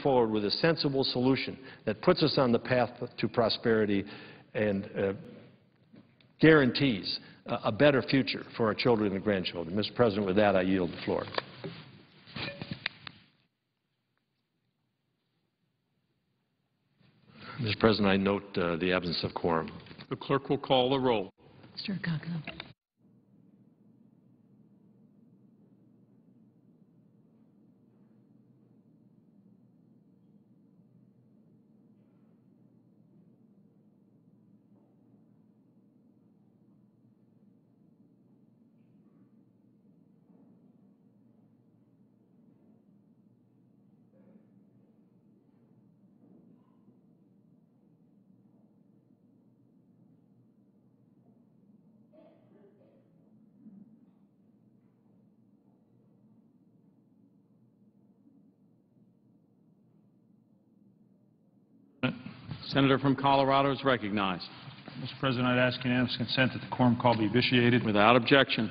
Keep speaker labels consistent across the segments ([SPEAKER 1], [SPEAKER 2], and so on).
[SPEAKER 1] forward with a sensible solution that puts us on the path to prosperity and guarantees a better future for our children and grandchildren. Mr. President, with that, I yield the floor. Mr. President, I note the absence of quorum.
[SPEAKER 2] The clerk will call the roll.
[SPEAKER 3] Mr. Akaka.
[SPEAKER 2] Senator from Colorado is recognized.
[SPEAKER 4] Mr. President, I'd ask unanimous consent that the quorum call be vitiated.
[SPEAKER 2] Without objection.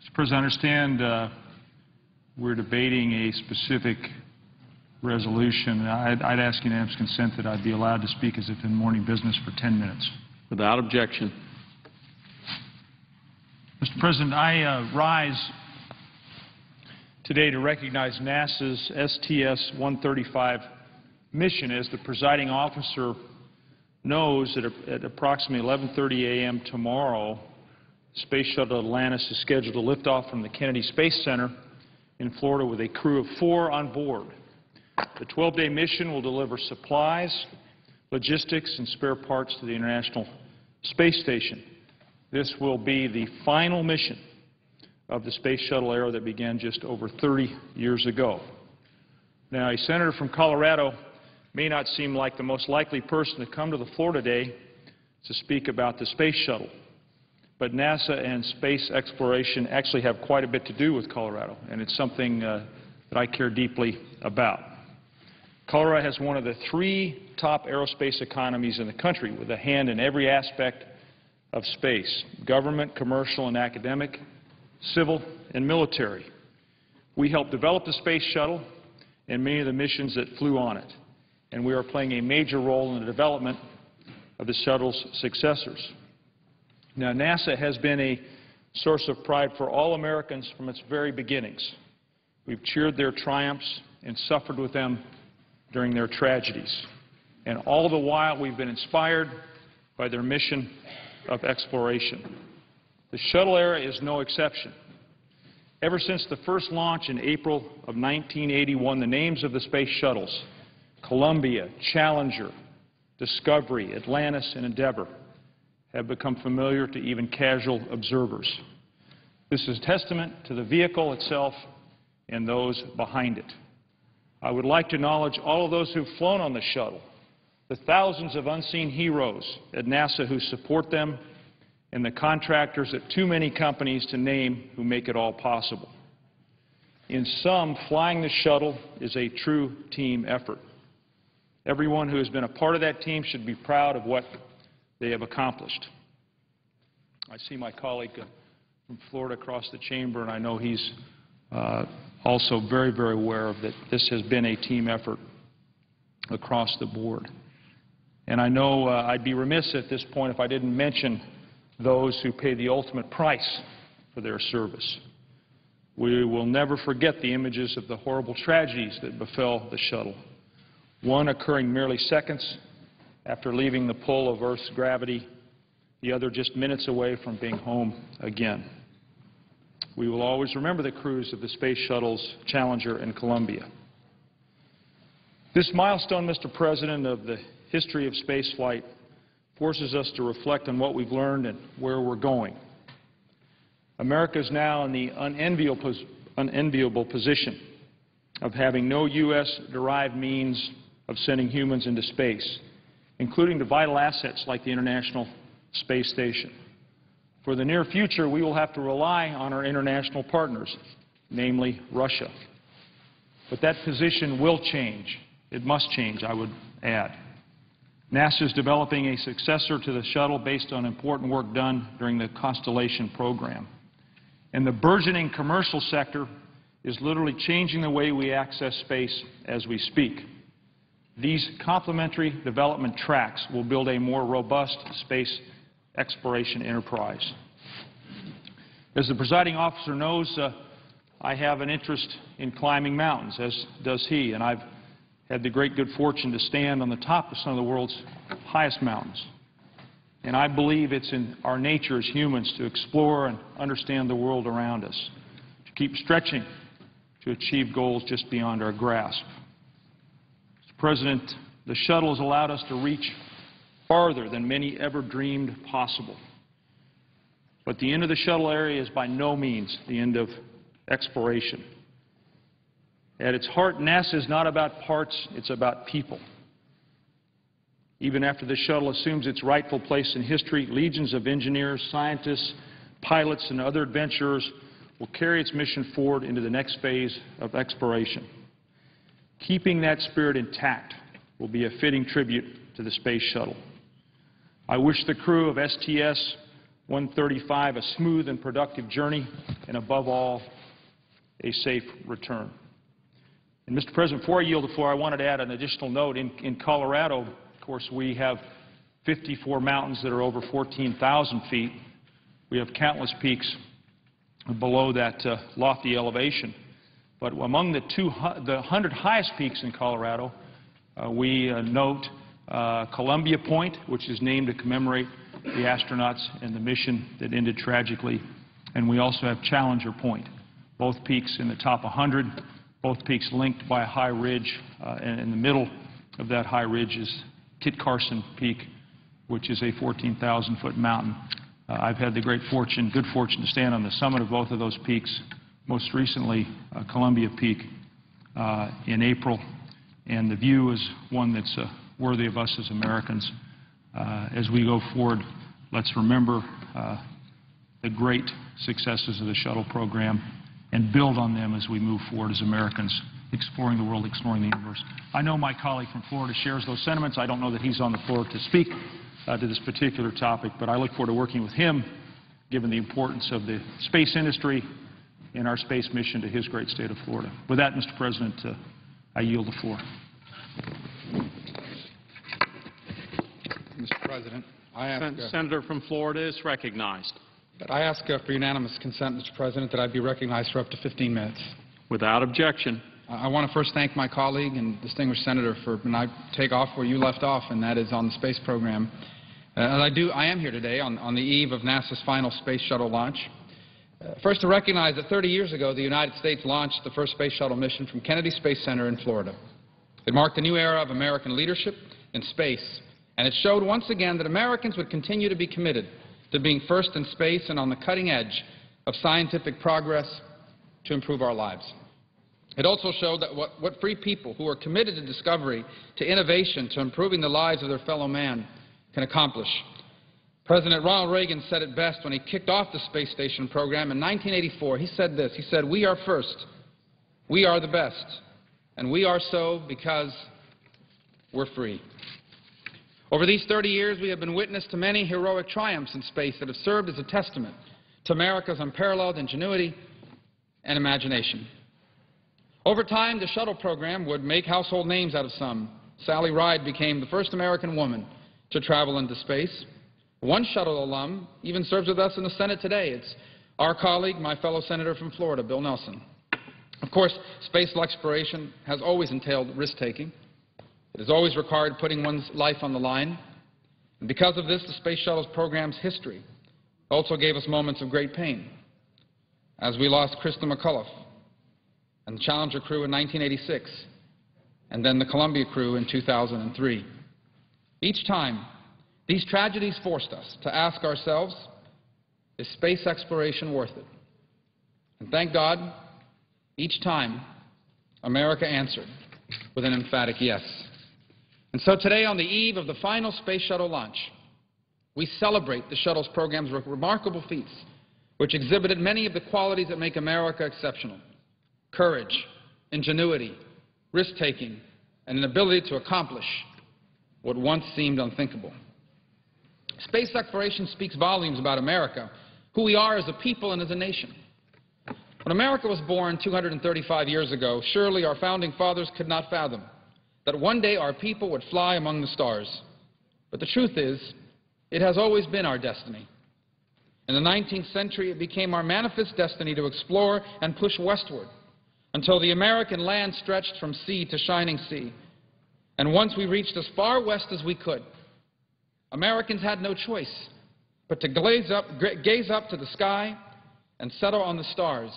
[SPEAKER 4] Mr. President, I understand we're debating a specific resolution. I'd ask unanimous consent that I be allowed to speak as if in morning business for 10 minutes.
[SPEAKER 2] Without objection.
[SPEAKER 4] Mr. President, I rise today to recognize NASA's STS-135 mission. As the presiding officer knows, that at approximately 11:30 a.m. tomorrow, Space Shuttle Atlantis is scheduled to lift off from the Kennedy Space Center in Florida with a crew of 4 on board. The 12-day mission will deliver supplies, logistics, and spare parts to the International Space Station. This will be the final mission of the Space Shuttle era that began just over 30 years ago. Now, a senator from Colorado may not seem like the most likely person to come to the floor today to speak about the Space Shuttle, but NASA and space exploration actually have quite a bit to do with Colorado, and it's something that I care deeply about. Colorado has one of the 3 top aerospace economies in the country, with a hand in every aspect of space: government, commercial, and academic, civil, and military. We helped develop the Space Shuttle and many of the missions that flew on it, and we are playing a major role in the development of the shuttle's successors. Now, NASA has been a source of pride for all Americans from its very beginnings. We've cheered their triumphs and suffered with them during their tragedies. And all the while, we've been inspired by their mission of exploration. The shuttle era is no exception. Ever since the first launch in April of 1981, the names of the space shuttles, Columbia, Challenger, Discovery, Atlantis, and Endeavour, have become familiar to even casual observers. This is a testament to the vehicle itself and those behind it. I would like to acknowledge all of those who've flown on the shuttle, the thousands of unseen heroes at NASA who support them, and the contractors at too many companies to name who make it all possible. In sum, flying the shuttle is a true team effort. Everyone who has been a part of that team should be proud of what they have accomplished. I see my colleague from Florida across the chamber, and I know he's also very, very aware of that this has been a team effort across the board. And I know I'd be remiss at this point if I didn't mention those who pay the ultimate price for their service. We will never forget the images of the horrible tragedies that befell the shuttle, one occurring merely seconds after leaving the pull of Earth's gravity, the other just minutes away from being home again. We will always remember the crews of the space shuttles Challenger and Columbia. This milestone, Mr. President, of the history of spaceflight forces us to reflect on what we've learned and where we're going. America is now in the unenviable position of having no U.S.-derived means of sending humans into space, including to vital assets like the International Space Station. For the near future, we will have to rely on our international partners, namely Russia. But that position will change. It must change, I would add. NASA is developing a successor to the shuttle based on important work done during the Constellation program. And the burgeoning commercial sector is literally changing the way we access space as we speak. These complementary development tracks will build a more robust space exploration enterprise. As the presiding officer knows, I have an interest in climbing mountains, as does he, and I've had the great good fortune to stand on the top of some of the world's highest mountains. And I believe it's in our nature as humans to explore and understand the world around us, to keep stretching to achieve goals just beyond our grasp. Mr. President, the shuttle has allowed us to reach farther than many ever dreamed possible. But the end of the shuttle area is by no means the end of exploration. At its heart, NASA is not about parts, it's about people. Even after the shuttle assumes its rightful place in history, legions of engineers, scientists, pilots, and other adventurers will carry its mission forward into the next phase of exploration. Keeping that spirit intact will be a fitting tribute to the space shuttle. I wish the crew of STS-135 a smooth and productive journey, and above all, a safe return. And Mr. President, before I yield the floor, I wanted to add an additional note. In Colorado, of course, we have 54 mountains that are over 14,000 feet. We have countless peaks below that lofty elevation. But among the 100 highest peaks in Colorado, we note Columbia Point, which is named to commemorate the astronauts and the mission that ended tragically. And we also have Challenger Point, both peaks in the top 100, both peaks linked by a high ridge, and in the middle of that high ridge is Kit Carson Peak, which is a 14,000-foot mountain. I've had the good fortune to stand on the summit of both of those peaks, most recently Columbia Peak in April, and the view is one that's worthy of us as Americans. As we go forward, let's remember the great successes of the shuttle program and build on them as we move forward as Americans, exploring the world, exploring the universe. I know my colleague from Florida shares those sentiments. I don't know that he's on the floor to speak to this particular topic, but I look forward to working with him, given the importance of the space industry and our space mission to his great state of Florida. With that, Mr. President, I yield the floor.
[SPEAKER 3] Mr. President, I ask...
[SPEAKER 2] Senator from Florida is recognized.
[SPEAKER 3] I ask for unanimous consent, Mr. President, that I be recognized for up to 15 minutes.
[SPEAKER 2] Without objection.
[SPEAKER 3] I want to first thank my colleague and distinguished senator for, and I take off where you left off, and that is on the space program. I am here today on the eve of NASA's final space shuttle launch. First, to recognize that 30 years ago, the United States launched the first space shuttle mission from Kennedy Space Center in Florida. It marked a new era of American leadership in space, and it showed once again that Americans would continue to be committed to being first in space and on the cutting edge of scientific progress to improve our lives. It also showed that what free people who are committed to discovery, to innovation, to improving the lives of their fellow man can accomplish. President Ronald Reagan said it best when he kicked off the space station program in 1984. He said this, he said, "We are first, we are the best, and we are so because we're free." Over these 30 years, we have been witness to many heroic triumphs in space that have served as a testament to America's unparalleled ingenuity and imagination. Over time, the shuttle program would make household names out of some. Sally Ride became the first American woman to travel into space. One shuttle alum even serves with us in the Senate today. It's our colleague, my fellow senator from Florida, Bill Nelson. Of course, space exploration has always entailed risk-taking. It has always required putting one's life on the line. And because of this, the Space Shuttle's program's history also gave us moments of great pain, as we lost Krista McCullough and the Challenger crew in 1986, and then the Columbia crew in 2003. Each time, these tragedies forced us to ask ourselves, is space exploration worth it? And thank God, each time, America answered with an emphatic yes. And so today, on the eve of the final space shuttle launch, we celebrate the shuttle's program's remarkable feats, which exhibited many of the qualities that make America exceptional: courage, ingenuity, risk-taking, and an ability to accomplish what once seemed unthinkable. Space exploration speaks volumes about America, who we are as a people and as a nation. When America was born 235 years ago, surely our founding fathers could not fathom that one day our people would fly among the stars. But the truth is, it has always been our destiny. In the 19th century, it became our manifest destiny to explore and push westward until the American land stretched from sea to shining sea. And once we reached as far west as we could, Americans had no choice but to gaze up to the sky and settle on the stars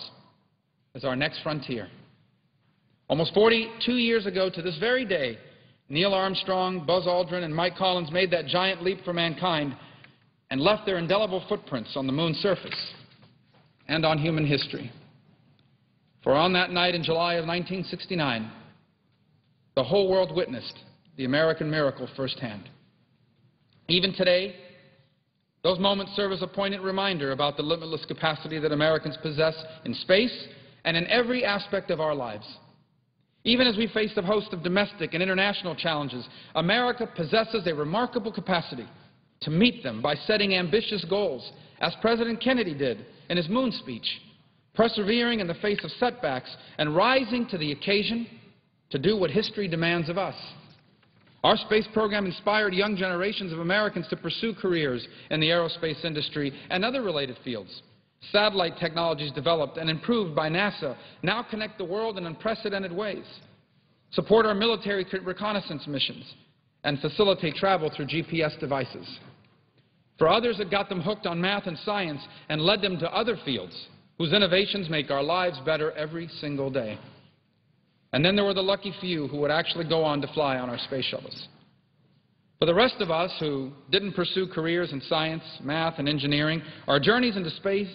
[SPEAKER 3] as our next frontier. Almost 42 years ago to this very day, Neil Armstrong, Buzz Aldrin, and Mike Collins made that giant leap for mankind and left their indelible footprints on the moon's surface and on human history. For on that night in July of 1969, the whole world witnessed the American miracle firsthand. Even today, those moments serve as a poignant reminder about the limitless capacity that Americans possess in space and in every aspect of our lives. Even as we face a host of domestic and international challenges, America possesses a remarkable capacity to meet them by setting ambitious goals, as President Kennedy did in his moon speech, persevering in the face of setbacks and rising to the occasion to do what history demands of us. Our space program inspired young generations of Americans to pursue careers in the aerospace industry and other related fields. Satellite technologies developed and improved by NASA now connect the world in unprecedented ways, support our military reconnaissance missions, and facilitate travel through GPS devices. For others, it got them hooked on math and science and led them to other fields whose innovations make our lives better every single day. And then there were the lucky few who would actually go on to fly on our space shuttles. For the rest of us who didn't pursue careers in science, math, and engineering, our journeys into space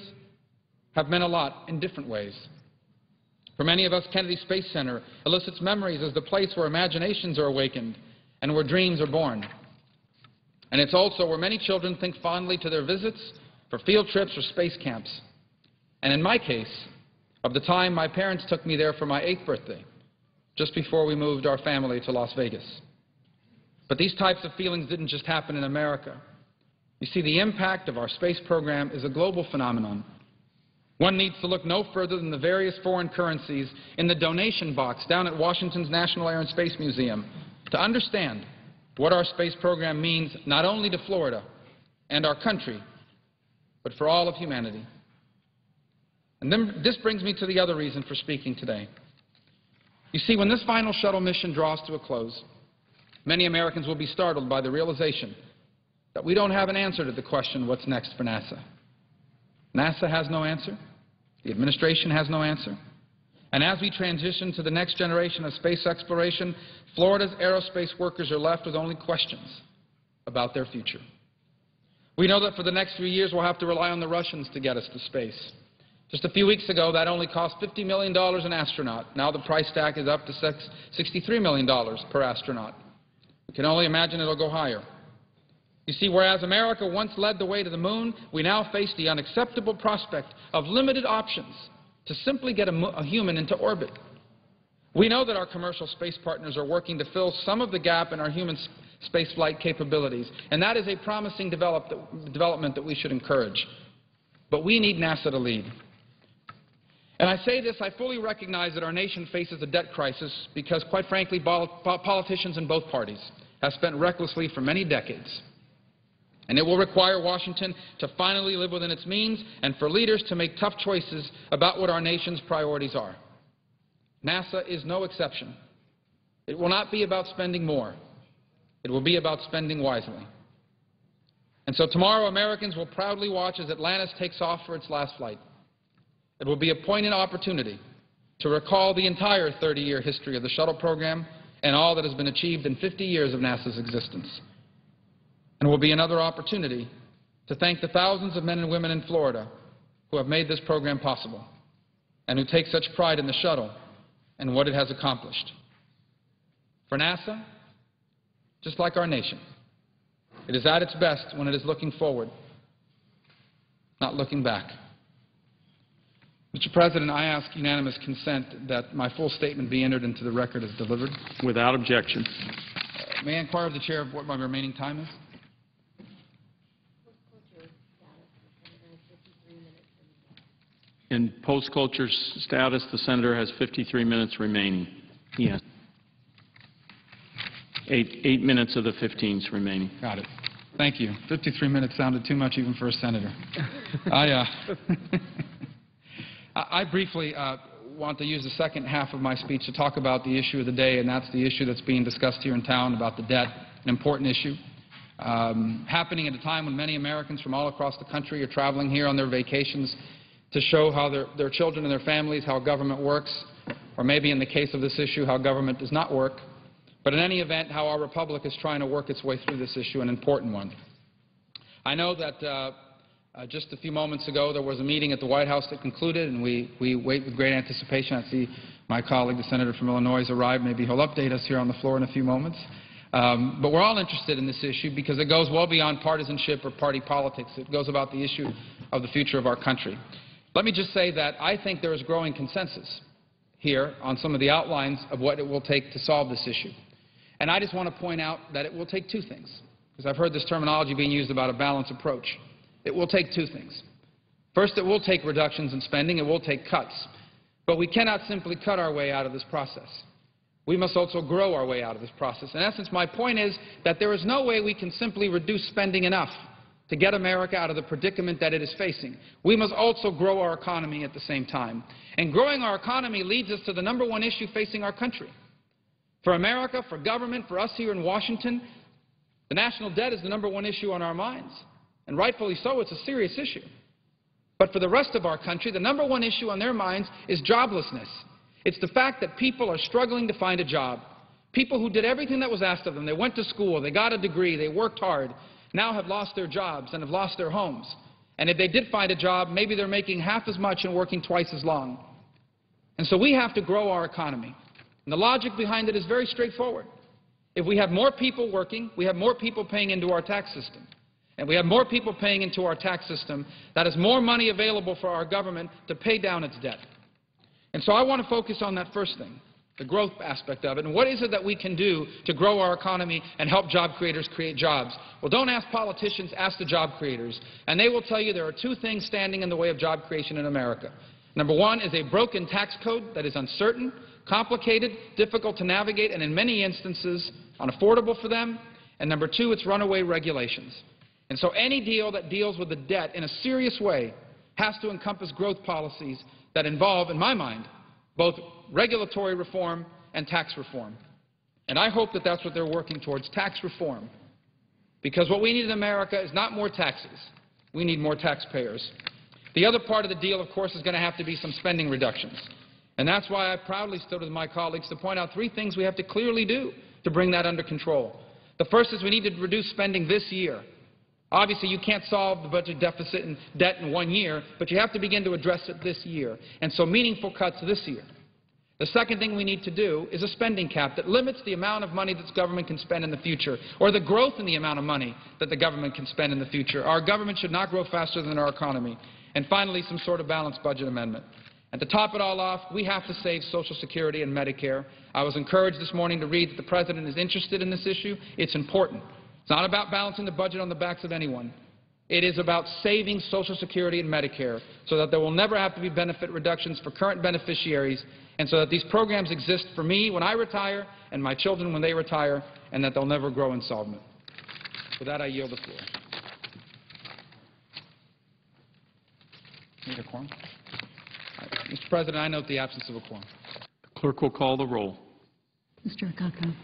[SPEAKER 3] have meant a lot in different ways. For many of us, Kennedy Space Center elicits memories as the place where imaginations are awakened and where dreams are born. And it's also where many children think fondly to their visits for field trips or space camps. And in my case, of the time my parents took me there for my 8th birthday, just before we moved our family to Las Vegas. But these types of feelings didn't just happen in America. You see, the impact of our space program is a global phenomenon. One needs to look no further than the various foreign currencies in the donation box down at Washington's National Air and Space Museum to understand what our space program means not only to Florida and our country, but for all of humanity. And then this brings me to the other reason for speaking today. You see, when this final shuttle mission draws to a close, many Americans will be startled by the realization that we don't have an answer to the question, what's next for NASA? NASA has no answer. The administration has no answer. And as we transition to the next generation of space exploration, Florida's aerospace workers are left with only questions about their future. We know that for the next 3 years we'll have to rely on the Russians to get us to space. Just a few weeks ago, that only cost $50 million an astronaut. Now the price tag is up to $63 million per astronaut. We can only imagine it'll go higher. You see, whereas America once led the way to the moon, we now face the unacceptable prospect of limited options to simply get a human into orbit. We know that our commercial space partners are working to fill some of the gap in our human spaceflight capabilities, and that is a promising development that we should encourage. But we need NASA to lead. And I say this, I fully recognize that our nation faces a debt crisis because, quite frankly, politicians in both parties have spent recklessly for many decades. And it will require Washington to finally live within its means and for leaders to make tough choices about what our nation's priorities are. NASA is no exception. It will not be about spending more. It will be about spending wisely. And so tomorrow, Americans will proudly watch as Atlantis takes off for its last flight. It will be a poignant opportunity to recall the entire 30-year history of the shuttle program and all that has been achieved in 50 years of NASA's existence. And it will be another opportunity to thank the thousands of men and women in Florida who have made this program possible and who take such pride in the shuttle and what it has accomplished. For NASA, just like our nation, it is at its best when it is looking forward, not looking back. Mr. President, I ask unanimous consent that my full statement be entered into the record as delivered.
[SPEAKER 2] Without objection.
[SPEAKER 3] May I inquire of the Chair of what my remaining time is?
[SPEAKER 2] In post-cloture status, the senator has 53 minutes remaining. Yes. 8 minutes of the 15 is remaining.
[SPEAKER 3] Got it. Thank you. 53 minutes sounded too much even for a senator. I briefly want to use the second half of my speech to talk about the issue of the day, and that's the issue that's being discussed here in town about the debt, an important issue. Happening at a time when many Americans from all across the country are traveling here on their vacations to show how their children and their families, how government works, or maybe in the case of this issue, how government does not work. But in any event, how our republic is trying to work its way through this issue, an important one. I know that just a few moments ago there was a meeting at the White House that concluded, and we wait with great anticipation. I see my colleague, the senator from Illinois, has arrived. Maybe he'll update us here on the floor in a few moments. But we're all interested in this issue because it goes well beyond partisanship or party politics. It goes about the issue of the future of our country. Let me just say that I think there is growing consensus here on some of the outlines of what it will take to solve this issue. And I just want to point out that it will take two things, because I've heard this terminology being used about a balanced approach. It will take two things. First, it will take reductions in spending. It will take cuts. But we cannot simply cut our way out of this process. We must also grow our way out of this process. In essence, my point is that there is no way we can simply reduce spending enough to get America out of the predicament that it is facing. We must also grow our economy at the same time. And growing our economy leads us to the number one issue facing our country. For America, for government, for us here in Washington, the national debt is the number one issue on our minds. And rightfully so, it's a serious issue. But for the rest of our country, the number one issue on their minds is joblessness. It's the fact that people are struggling to find a job. People who did everything that was asked of them. They went to school, they got a degree, they worked hard, now have lost their jobs and have lost their homes. And if they did find a job, maybe they're making half as much and working twice as long. And so we have to grow our economy. And the logic behind it is very straightforward. If we have more people working, we have more people paying into our tax system. And we have more people paying into our tax system, that is more money available for our government to pay down its debt. And so I want to focus on that first thing, the growth aspect of it, and what is it that we can do to grow our economy and help job creators create jobs? Well, don't ask politicians, ask the job creators. And they will tell you there are two things standing in the way of job creation in America. Number one is a broken tax code that is uncertain, complicated, difficult to navigate, and in many instances unaffordable for them. And number two, it's runaway regulations. And so any deal that deals with the debt in a serious way has to encompass growth policies that involve, in my mind, both regulatory reform and tax reform. And I hope that that's what they're working towards, tax reform. Because what we need in America is not more taxes. We need more taxpayers. The other part of the deal, of course, is going to have to be some spending reductions. And that's why I proudly stood with my colleagues to point out three things we have to clearly do to bring that under control. The first is we need to reduce spending this year. Obviously, you can't solve the budget deficit and debt in 1 year, but you have to begin to address it this year. And so meaningful cuts this year. The second thing we need to do is a spending cap that limits the amount of money that the government can spend in the future, or the growth in the amount of money that the government can spend in the future. Our government should not grow faster than our economy. And finally, some sort of balanced budget amendment. And to top it all off, we have to save Social Security and Medicare. I was encouraged this morning to read that the President is interested in this issue. It's important. It's not about balancing the budget on the backs of anyone. It is about saving Social Security and Medicare so that there will never have to be benefit reductions for current beneficiaries, and so that these programs exist for me when I retire and my children when they retire, and that they'll never grow insolvent. With that, I yield the floor. Need a quorum? Mr. President, I note the absence of a quorum.
[SPEAKER 2] The clerk will call the roll.
[SPEAKER 5] Mr. Akaka.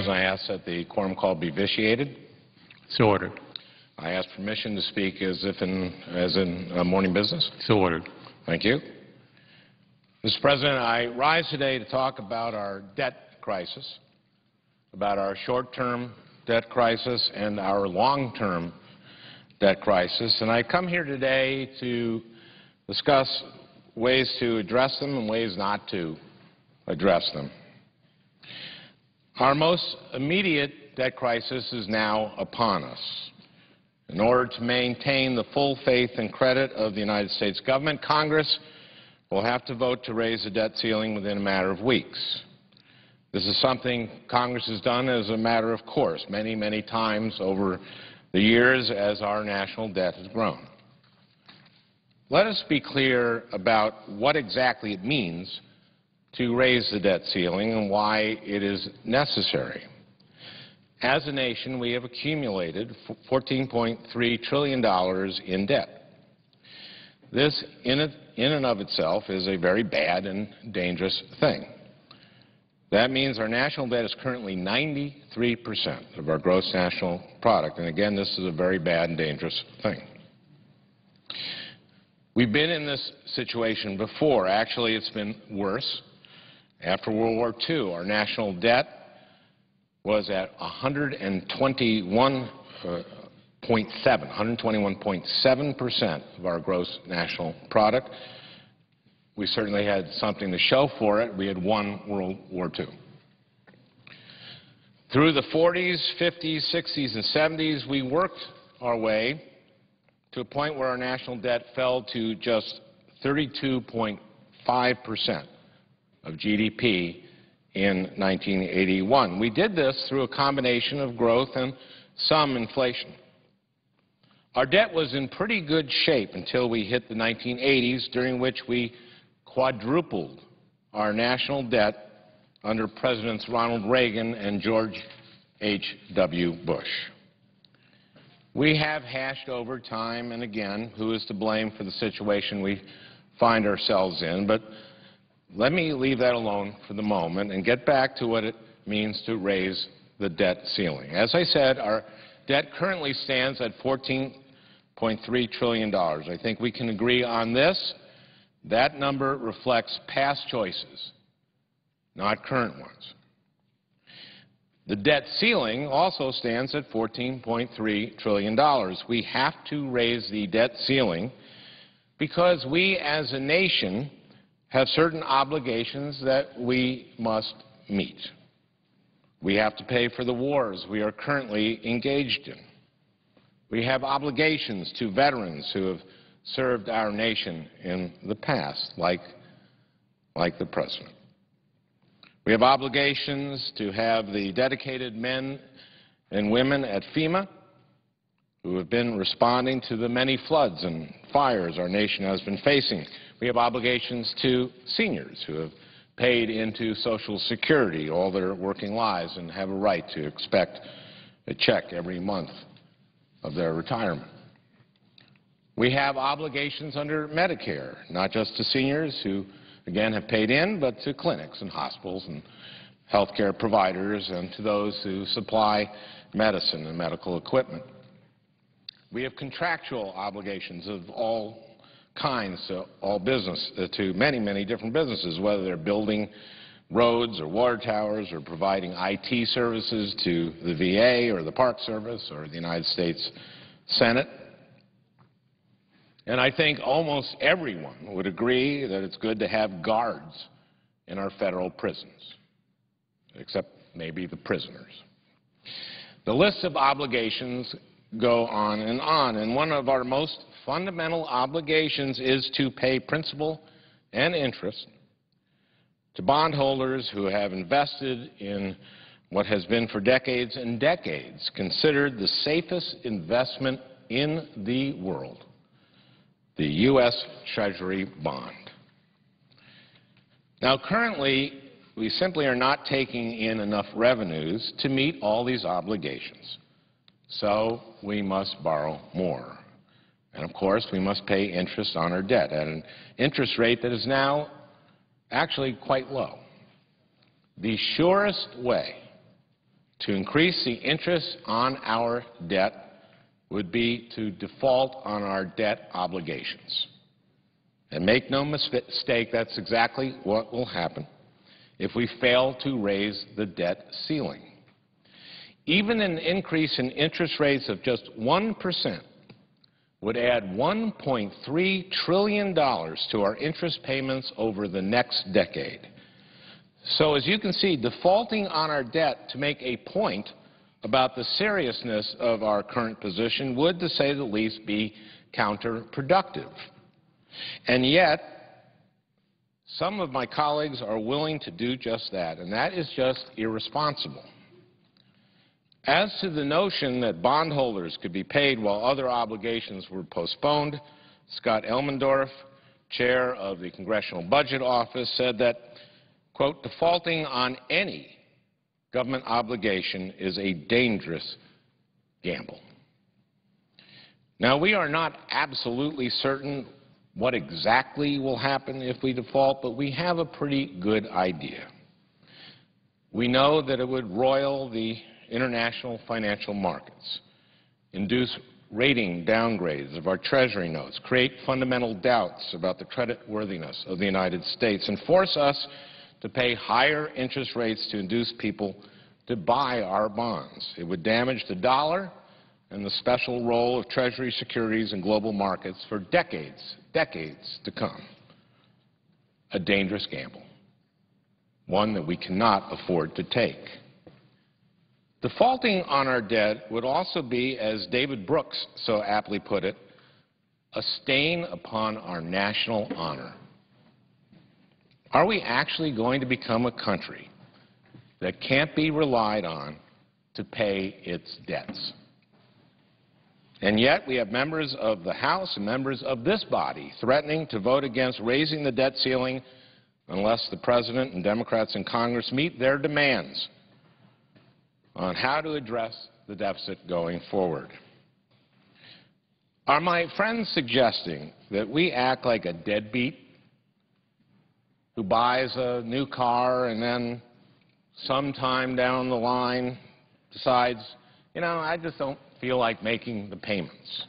[SPEAKER 6] President, I ask that the quorum call be vitiated.
[SPEAKER 7] So ordered.
[SPEAKER 6] I ask permission to speak as in morning business.
[SPEAKER 7] So ordered.
[SPEAKER 6] Thank you. Mr. President, I rise today to talk about our debt crisis, about our short-term debt crisis and our long-term debt crisis. And I come here today to discuss ways to address them and ways not to address them. Our most immediate debt crisis is now upon us. In order to maintain the full faith and credit of the United States government, Congress will have to vote to raise the debt ceiling within a matter of weeks. This is something Congress has done as a matter of course many, many times over the years as our national debt has grown. Let us be clear about what exactly it means to raise the debt ceiling and why it is necessary. As a nation, we have accumulated $14.3 trillion in debt. This, in and of itself, is a very bad and dangerous thing. That means our national debt is currently 93% of our gross national product. And again, this is a very bad and dangerous thing. We've been in this situation before. Actually, it's been worse. After World War II, our national debt was at 121.7% of our gross national product. We certainly had something to show for it. We had won World War II. Through the 40s, 50s, 60s, and 70s, we worked our way to a point where our national debt fell to just 32.5% of GDP in 1981. We did this through a combination of growth and some inflation. Our debt was in pretty good shape until we hit the 1980s, during which we quadrupled our national debt under Presidents Ronald Reagan and George H.W. Bush. We have hashed over time and again who is to blame for the situation we find ourselves in, but let me leave that alone for the moment and get back to what it means to raise the debt ceiling. As I said, our debt currently stands at $14.3 trillion. I think we can agree on this. That number reflects past choices, not current ones. The debt ceiling also stands at $14.3 trillion. We have to raise the debt ceiling because we as a nation have certain obligations that we must meet. We have to pay for the wars we are currently engaged in. We have obligations to veterans who have served our nation in the past, like the President. We have obligations to have the dedicated men and women at FEMA who have been responding to the many floods and fires our nation has been facing. We have obligations to seniors who have paid into Social Security all their working lives and have a right to expect a check every month of their retirement. We have obligations under Medicare, not just to seniors who, again, have paid in, but to clinics and hospitals and health care providers and to those who supply medicine and medical equipment. We have contractual obligations of all kinds to all business, to many, many different businesses, whether they're building roads or water towers or providing IT services to the VA or the Park Service or the United States Senate. And I think almost everyone would agree that it's good to have guards in our federal prisons, except maybe the prisoners. The list of obligations go on, and one of our most fundamental obligations is to pay principal and interest to bondholders who have invested in what has been for decades and decades considered the safest investment in the world, the U.S. Treasury bond. Now, currently, we simply are not taking in enough revenues to meet all these obligations. So we must borrow more. And, of course, we must pay interest on our debt at an interest rate that is now actually quite low. The surest way to increase the interest on our debt would be to default on our debt obligations. And make no mistake, that's exactly what will happen if we fail to raise the debt ceiling. Even an increase in interest rates of just 1% would add $1.3 trillion to our interest payments over the next decade. So as you can see, defaulting on our debt to make a point about the seriousness of our current position would, to say the least, be counterproductive. And yet, some of my colleagues are willing to do just that, and that is just irresponsible. As to the notion that bondholders could be paid while other obligations were postponed, Scott Elmendorf, chair of the Congressional Budget Office, said that, quote, defaulting on any government obligation is a dangerous gamble. Now, we are not absolutely certain what exactly will happen if we default, but we have a pretty good idea. We know that it would roil the international financial markets, induce rating downgrades of our Treasury notes, create fundamental doubts about the creditworthiness of the United States, and force us to pay higher interest rates to induce people to buy our bonds. It would damage the dollar and the special role of Treasury securities in global markets for decades to come. A dangerous gamble, one that we cannot afford to take. Defaulting on our debt would also be, as David Brooks so aptly put it, a stain upon our national honor. Are we actually going to become a country that can't be relied on to pay its debts? And yet we have members of the House and members of this body threatening to vote against raising the debt ceiling unless the President and Democrats in Congress meet their demands on how to address the deficit going forward. Are my friends suggesting that we act like a deadbeat who buys a new car and then sometime down the line decides, you know, I just don't feel like making the payments?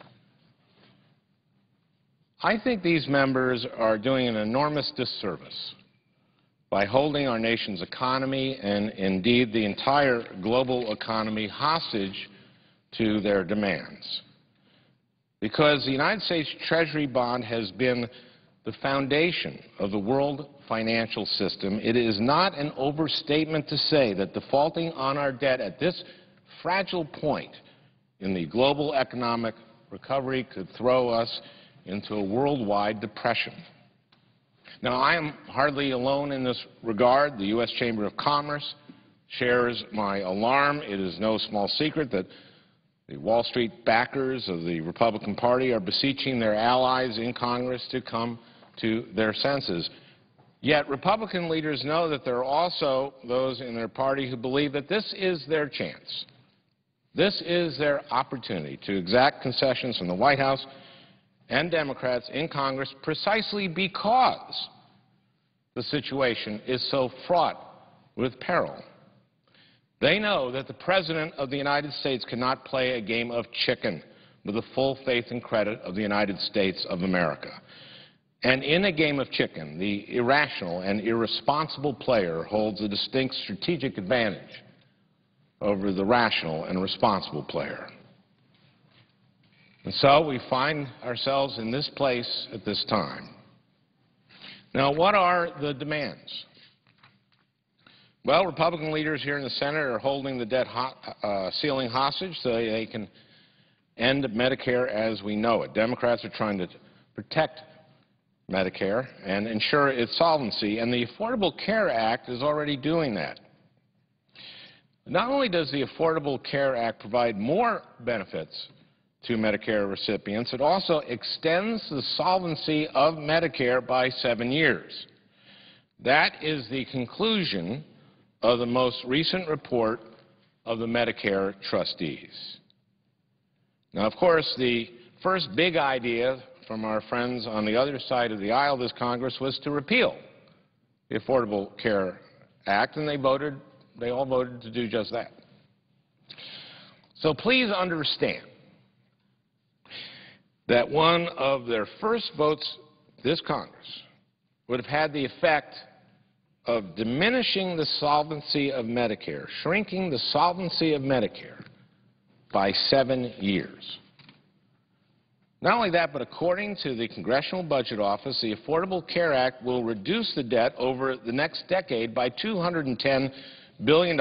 [SPEAKER 6] I think these members are doing an enormous disservice by holding our nation's economy and indeed the entire global economy hostage to their demands. Because the United States Treasury bond has been the foundation of the world financial system, it is not an overstatement to say that defaulting on our debt at this fragile point in the global economic recovery could throw us into a worldwide depression. Now, I am hardly alone in this regard. The U.S. Chamber of Commerce shares my alarm. It is no small secret that the Wall Street backers of the Republican Party are beseeching their allies in Congress to come to their senses. Yet Republican leaders know that there are also those in their party who believe that this is their chance. This is their opportunity to exact concessions from the White House and Democrats in Congress precisely because the situation is so fraught with peril. They know that the President of the United States cannot play a game of chicken with the full faith and credit of the United States of America. And in a game of chicken, the irrational and irresponsible player holds a distinct strategic advantage over the rational and responsible player. And so we find ourselves in this place at this time. Now, what are the demands? Well, Republican leaders here in the Senate are holding the debt ceiling hostage so they can end Medicare as we know it. Democrats are trying to protect Medicare and ensure its solvency, and the Affordable Care Act is already doing that. Not only does the Affordable Care Act provide more benefits to Medicare recipients, it also extends the solvency of Medicare by 7 years. That is the conclusion of the most recent report of the Medicare trustees. Now, of course, the first big idea from our friends on the other side of the aisle this Congress was to repeal the Affordable Care Act, and they all voted to do just that. So please understand that one of their first votes this Congress would have had the effect of diminishing the solvency of Medicare, shrinking the solvency of Medicare by 7 years. Not only that, but according to the Congressional Budget Office, the Affordable Care Act will reduce the debt over the next decade by $210 billion,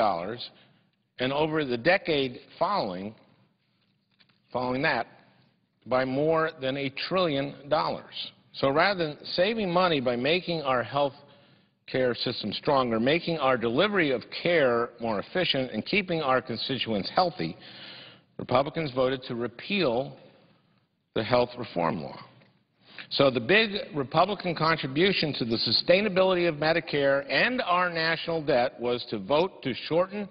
[SPEAKER 6] and over the decade following that, by more than $1 trillion. So rather than saving money by making our health care system stronger, making our delivery of care more efficient, and keeping our constituents healthy, Republicans voted to repeal the health reform law. So the big Republican contribution to the sustainability of Medicare and our national debt was to vote to shorten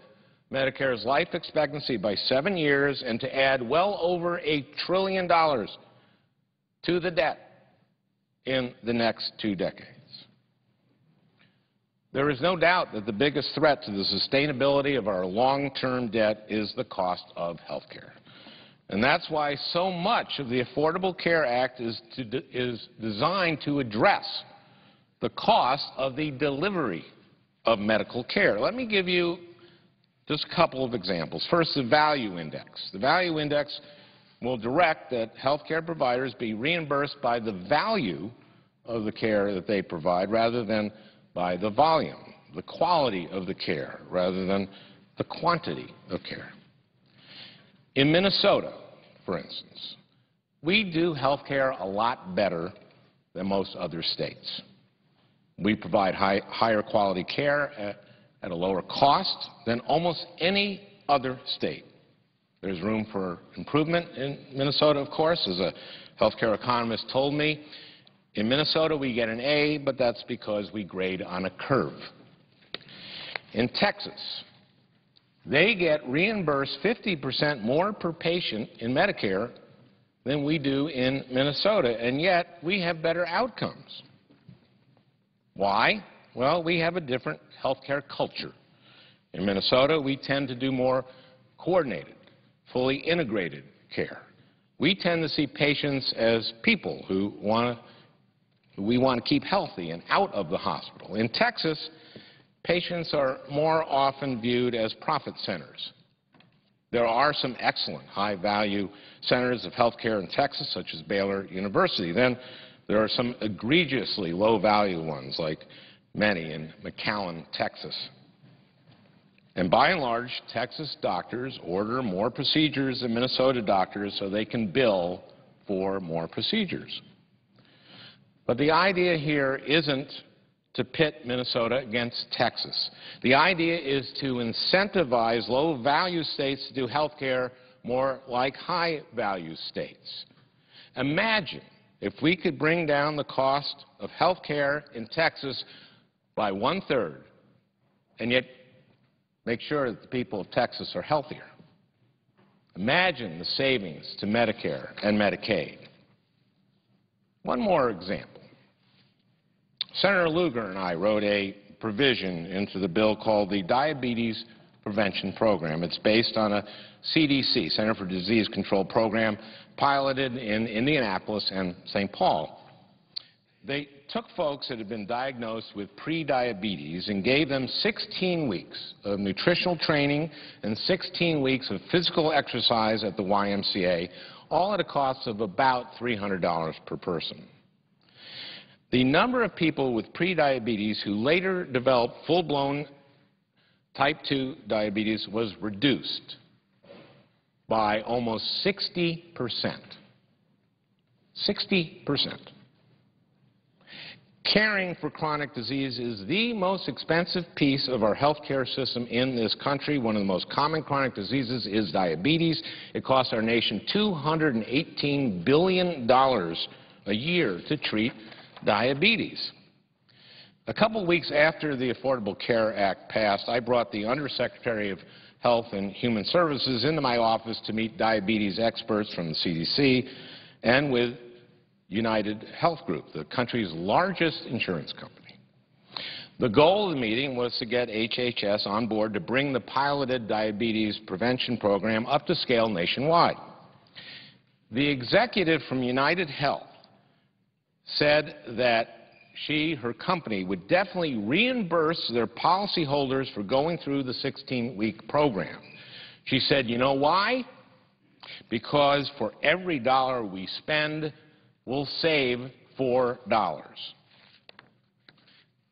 [SPEAKER 6] Medicare's life expectancy by 7 years and to add well over $1 trillion to the debt in the next 2 decades. There is no doubt that the biggest threat to the sustainability of our long-term debt is the cost of health care. And that's why so much of the Affordable Care Act is designed to address the cost of the delivery of medical care. Let me give you just a couple of examples. First, the value index. The value index will direct that health care providers be reimbursed by the value of the care that they provide rather than by the volume, the quality of the care rather than the quantity of care. In Minnesota, for instance, we do health care a lot better than most other states. We provide higher quality care at a lower cost than almost any other state. There's room for improvement in Minnesota, of course. As a health care economist told me, in Minnesota we get an A, but that's because we grade on a curve. In Texas, they get reimbursed 50% more per patient in Medicare than we do in Minnesota, and yet we have better outcomes. Why? Well, we have a different health care culture. In Minnesota, we tend to do more coordinated, fully integrated care. We tend to see patients as people who we want to keep healthy and out of the hospital. In Texas, patients are more often viewed as profit centers. There are some excellent high-value centers of health care in Texas, such as Baylor University. Then there are some egregiously low-value ones, like many in McAllen, Texas. And by and large, Texas doctors order more procedures than Minnesota doctors so they can bill for more procedures. But the idea here isn't to pit Minnesota against Texas. The idea is to incentivize low-value states to do health care more like high-value states. Imagine if we could bring down the cost of health care in Texas by 1/3 and yet make sure that the people of Texas are healthier. Imagine the savings to Medicare and Medicaid. One more example. Senator Lugar and I wrote a provision into the bill called the Diabetes Prevention Program. It's based on a CDC, Center for Disease Control program, piloted in Indianapolis and St. Paul. They took folks that had been diagnosed with prediabetes and gave them 16 weeks of nutritional training and 16 weeks of physical exercise at the YMCA, all at a cost of about $300 per person. The number of people with prediabetes who later developed full-blown type 2 diabetes was reduced by almost 60%. 60%. Caring for chronic disease is the most expensive piece of our health care system in this country. One of the most common chronic diseases is diabetes. It costs our nation $218 billion a year to treat diabetes. A couple weeks after the Affordable Care Act passed, I brought the Undersecretary of Health and Human Services into my office to meet diabetes experts from the CDC and with United Health Group, the country's largest insurance company. The goal of the meeting was to get HHS on board to bring the piloted diabetes prevention program up to scale nationwide. The executive from United Health said that her company would definitely reimburse their policyholders for going through the 16-week program. She said, you know why? Because for every dollar we spend, we'll save $4.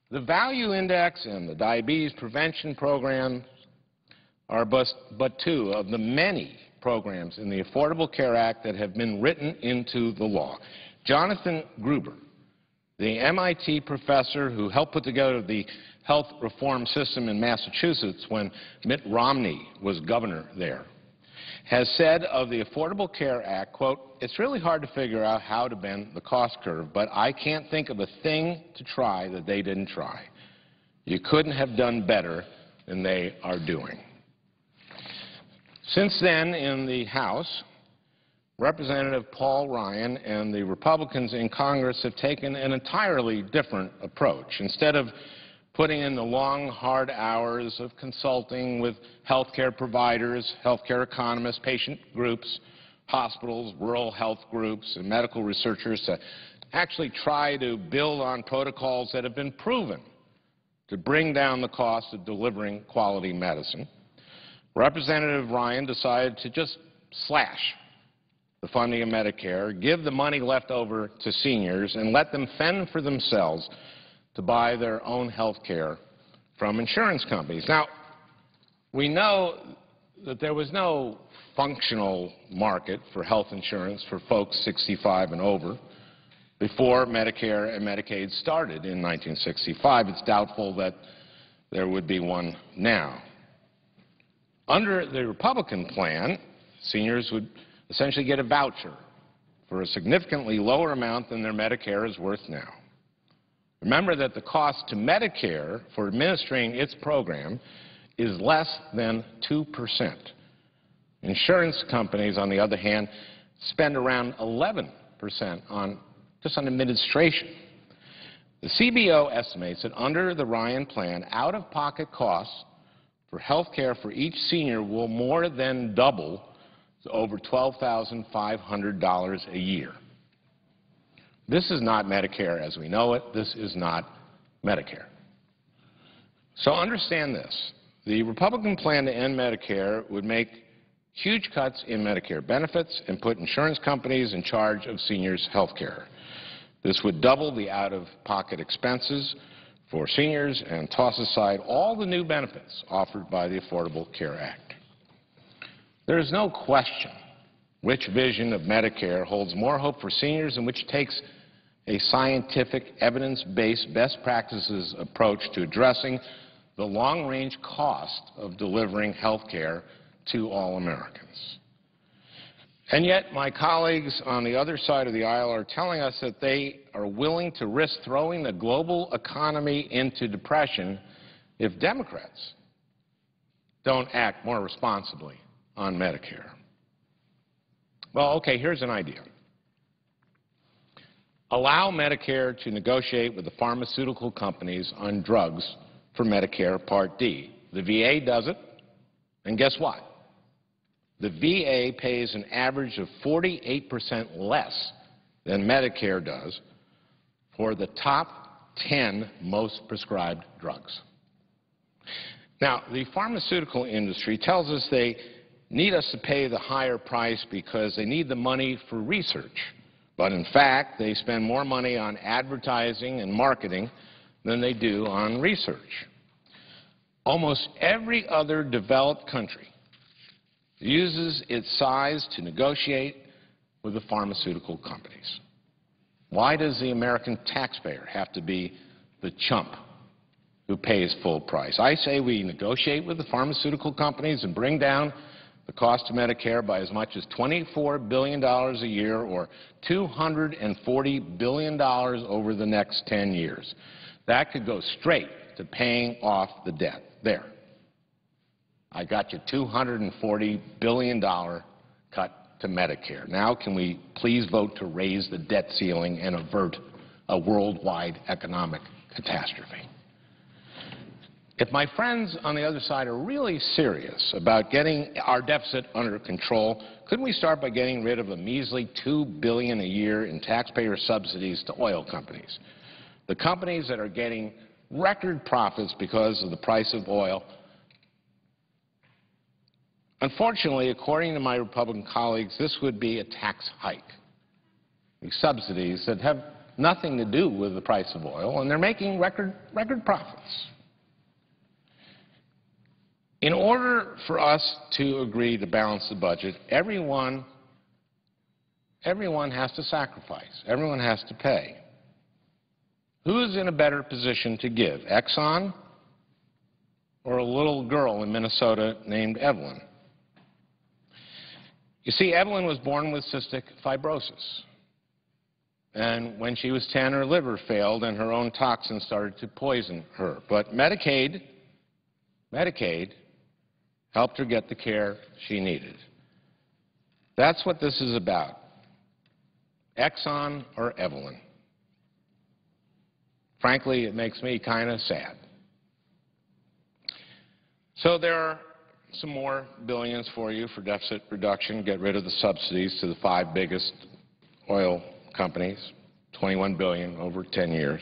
[SPEAKER 6] The value index and the diabetes prevention program are but two of the many programs in the Affordable Care Act that have been written into the law. Jonathan Gruber, the MIT professor who helped put together the health reform system in Massachusetts when Mitt Romney was governor there, has said of the Affordable Care Act, quote, it's really hard to figure out how to bend the cost curve, but I can't think of a thing to try that they didn't try. You couldn't have done better than they are doing. Since then, in the House, Representative Paul Ryan and the Republicans in Congress have taken an entirely different approach. Instead of putting in the long, hard hours of consulting with health care providers, health care economists, patient groups, hospitals, rural health groups, and medical researchers to actually try to build on protocols that have been proven to bring down the cost of delivering quality medicine, Representative Ryan decided to just slash the funding of Medicare, give the money left over to seniors, and let them fend for themselves to buy their own health care from insurance companies. Now, we know that there was no functional market for health insurance for folks 65 and over before Medicare and Medicaid started in 1965. It's doubtful that there would be one now. Under the Republican plan, seniors would essentially get a voucher for a significantly lower amount than their Medicare is worth now. Remember that the cost to Medicare for administering its program is less than 2%. Insurance companies, on the other hand, spend around 11% just on administration. The CBO estimates that under the Ryan plan, out-of-pocket costs for health care for each senior will more than double to over $12,500 a year. This is not Medicare as we know it. This is not Medicare. So understand this. The Republican plan to end Medicare would make huge cuts in Medicare benefits and put insurance companies in charge of seniors' health care. This would double the out-of-pocket expenses for seniors and toss aside all the new benefits offered by the Affordable Care Act. There is no question which vision of Medicare holds more hope for seniors and which takes a scientific, evidence-based, best practices approach to addressing the long-range cost of delivering health care to all Americans. And yet my colleagues on the other side of the aisle are telling us that they are willing to risk throwing the global economy into depression if Democrats don't act more responsibly on Medicare. Well, okay, here's an idea. Allow Medicare to negotiate with the pharmaceutical companies on drugs for Medicare Part D. The VA does it, and guess what? The VA pays an average of 48% less than Medicare does for the top 10 most prescribed drugs. Now, the pharmaceutical industry tells us they need us to pay the higher price because they need the money for research. But in fact, they spend more money on advertising and marketing than they do on research. Almost every other developed country uses its size to negotiate with the pharmaceutical companies. Why does the American taxpayer have to be the chump who pays full price? I say we negotiate with the pharmaceutical companies and bring down the cost of Medicare by as much as $24 billion a year, or $240 billion over the next 10 years. That could go straight to paying off the debt. There. I got you $240 billion cut to Medicare. Now can we please vote to raise the debt ceiling and avert a worldwide economic catastrophe? If my friends on the other side are really serious about getting our deficit under control, couldn't we start by getting rid of a measly $2 billion a year in taxpayer subsidies to oil companies? The companies that are getting record profits because of the price of oil. Unfortunately, according to my Republican colleagues, this would be a tax hike. These subsidies that have nothing to do with the price of oil, and they're making record profits. In order for us to agree to balance the budget, everyone has to sacrifice. Everyone has to pay. Who's in a better position to give, Exxon or a little girl in Minnesota named Evelyn? You see, Evelyn was born with cystic fibrosis. And when she was 10, her liver failed and her own toxins started to poison her. But Medicaid helped her get the care she needed. That's what this is about. Exxon or Evelyn. Frankly, it makes me kind of sad. So there are some more billions for you for deficit reduction. Get rid of the subsidies to the 5 biggest oil companies, $21 billion over 10 years.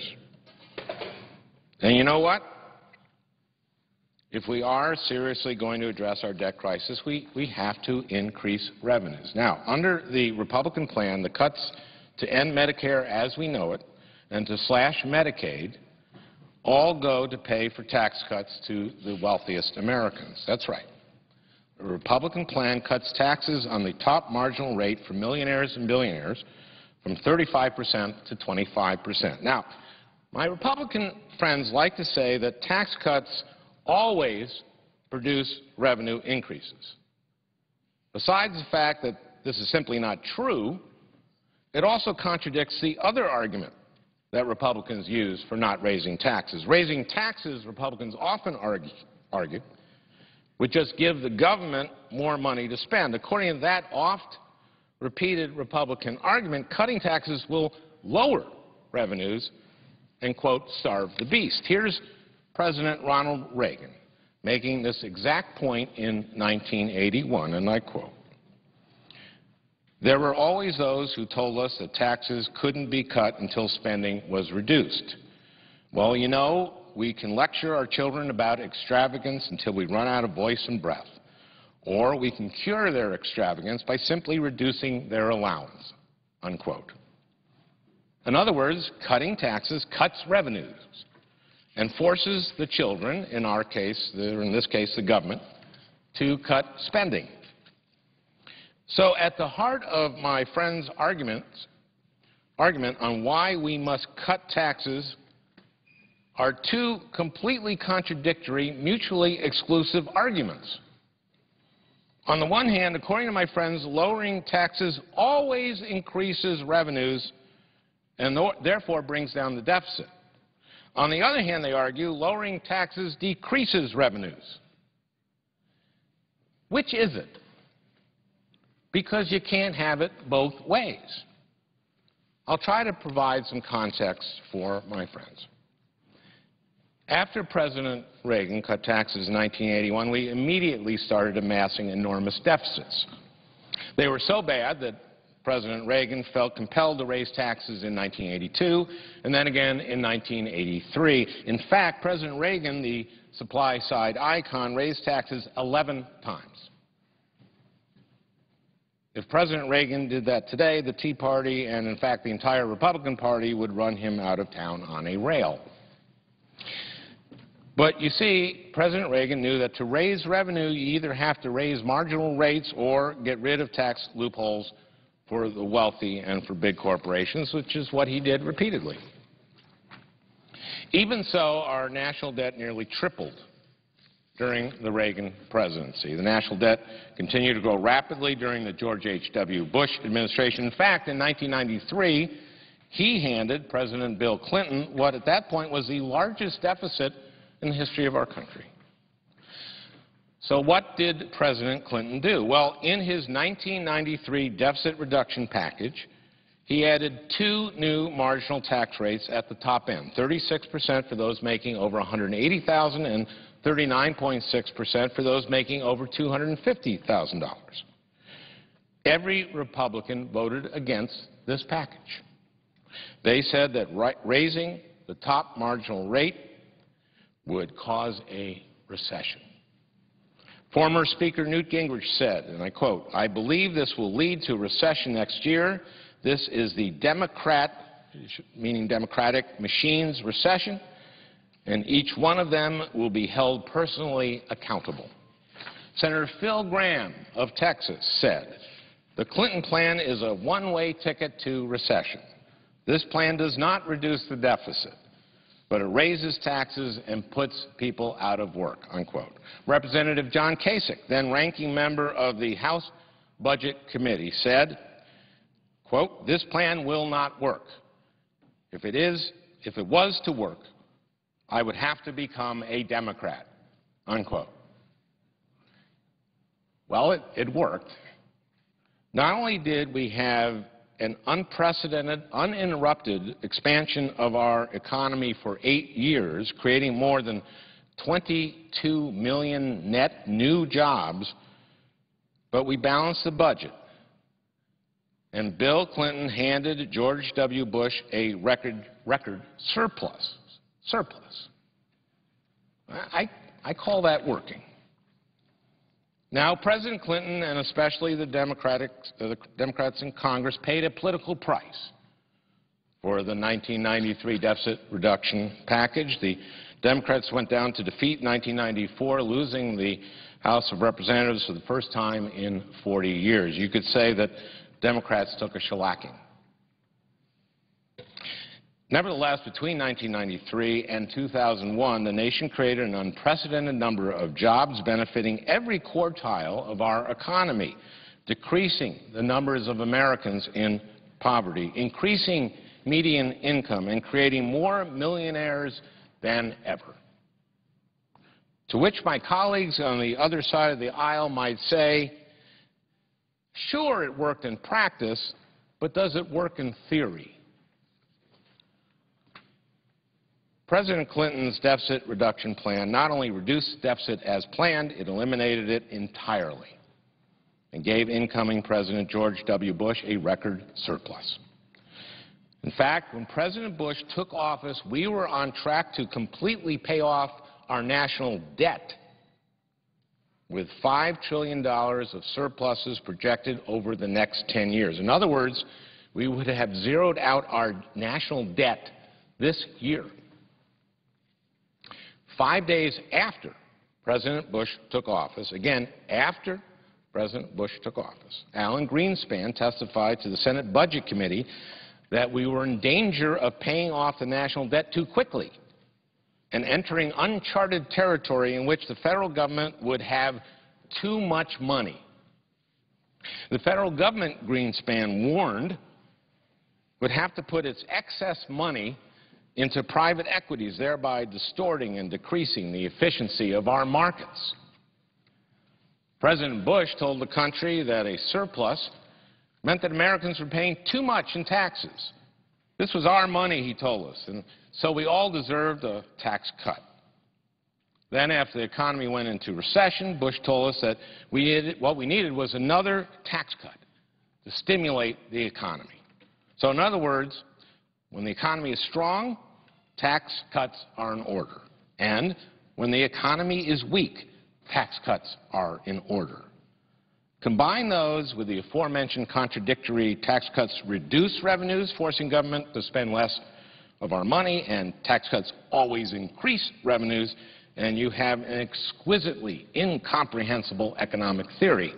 [SPEAKER 6] And you know what? If we are seriously going to address our debt crisis, we have to increase revenues. Now, under the Republican plan, the cuts to end Medicare as we know it and to slash Medicaid all go to pay for tax cuts to the wealthiest Americans. That's right. The Republican plan cuts taxes on the top marginal rate for millionaires and billionaires from 35% to 25%. Now, my Republican friends like to say that tax cuts always produce revenue increases. Besides the fact that this is simply not true, it also contradicts the other argument that Republicans use for not raising taxes. Raising taxes, Republicans often argue, would just give the government more money to spend. According to that oft-repeated Republican argument, cutting taxes will lower revenues and, quote, starve the beast. Here's President Ronald Reagan making this exact point in 1981, and I quote, "There were always those who told us that taxes couldn't be cut until spending was reduced. Well, you know, we can lecture our children about extravagance until we run out of voice and breath, or we can cure their extravagance by simply reducing their allowance," unquote. In other words, cutting taxes cuts revenues and forces the children, in our case, in this case the government, to cut spending. So at the heart of my friend's argument on why we must cut taxes are two completely contradictory, mutually exclusive arguments. On the one hand, according to my friends, lowering taxes always increases revenues and therefore brings down the deficit. On the other hand, they argue, lowering taxes decreases revenues. Which is it? Because you can't have it both ways. I'll try to provide some context for my friends. After President Reagan cut taxes in 1981, we immediately started amassing enormous deficits. They were so bad that President Reagan felt compelled to raise taxes in 1982 and then again in 1983. In fact, President Reagan, the supply-side icon, raised taxes 11 times. If President Reagan did that today, the Tea Party and, in fact, the entire Republican Party would run him out of town on a rail. But you see, President Reagan knew that to raise revenue, you either have to raise marginal rates or get rid of tax loopholes for the wealthy and for big corporations, which is what he did repeatedly. Even so, our national debt nearly tripled during the Reagan presidency. The national debt continued to grow rapidly during the George H.W. Bush administration. In fact, in 1993, he handed President Bill Clinton what at that point was the largest deficit in the history of our country. So what did President Clinton do? Well, in his 1993 deficit reduction package, he added 2 new marginal tax rates at the top end, 36% for those making over $180,000 and 39.6% for those making over $250,000. Every Republican voted against this package. They said that raising the top marginal rate would cause a recession. Former Speaker Newt Gingrich said, and I quote, "I believe this will lead to a recession next year. This is the Democrat, meaning Democratic machine's recession, and each one of them will be held personally accountable." Senator Phil Gramm of Texas said, "The Clinton plan is a one-way ticket to recession. This plan does not reduce the deficit, but it raises taxes and puts people out of work," unquote. Representative John Kasich, then ranking member of the House Budget Committee, said, quote, "This plan will not work. If it was to work, I would have to become a Democrat," unquote. Well, it worked. Not only did we have an unprecedented, uninterrupted expansion of our economy for 8 years, creating more than 22 million net new jobs, but we balanced the budget. And Bill Clinton handed George W. Bush a record surplus. I call that working. Now, President Clinton and especially the Democrats in Congress paid a political price for the 1993 deficit reduction package. The Democrats went down to defeat in 1994, losing the House of Representatives for the first time in 40 years. You could say that Democrats took a shellacking. Nevertheless, between 1993 and 2001, the nation created an unprecedented number of jobs benefiting every quartile of our economy, decreasing the numbers of Americans in poverty, increasing median income, and creating more millionaires than ever. To which my colleagues on the other side of the aisle might say, sure, it worked in practice, but does it work in theory? President Clinton's deficit reduction plan not only reduced the deficit as planned, it eliminated it entirely and gave incoming President George W. Bush a record surplus. In fact, when President Bush took office, we were on track to completely pay off our national debt with $5 trillion of surpluses projected over the next 10 years. In other words, we would have zeroed out our national debt this year. 5 days after President Bush took office, again, after President Bush took office, Alan Greenspan testified to the Senate Budget Committee that we were in danger of paying off the national debt too quickly and entering uncharted territory in which the federal government would have too much money. The federal government, Greenspan warned, would have to put its excess money into private equities, thereby distorting and decreasing the efficiency of our markets. President Bush told the country that a surplus meant that Americans were paying too much in taxes. This was our money, he told us, and so we all deserved a tax cut. Then, after the economy went into recession, Bush told us that what we needed was another tax cut to stimulate the economy. So, in other words, when the economy is strong, tax cuts are in order. And when the economy is weak, tax cuts are in order. Combine those with the aforementioned contradictory tax cuts reduce revenues, forcing government to spend less of our money, and tax cuts always increase revenues, and you have an exquisitely incomprehensible economic theory.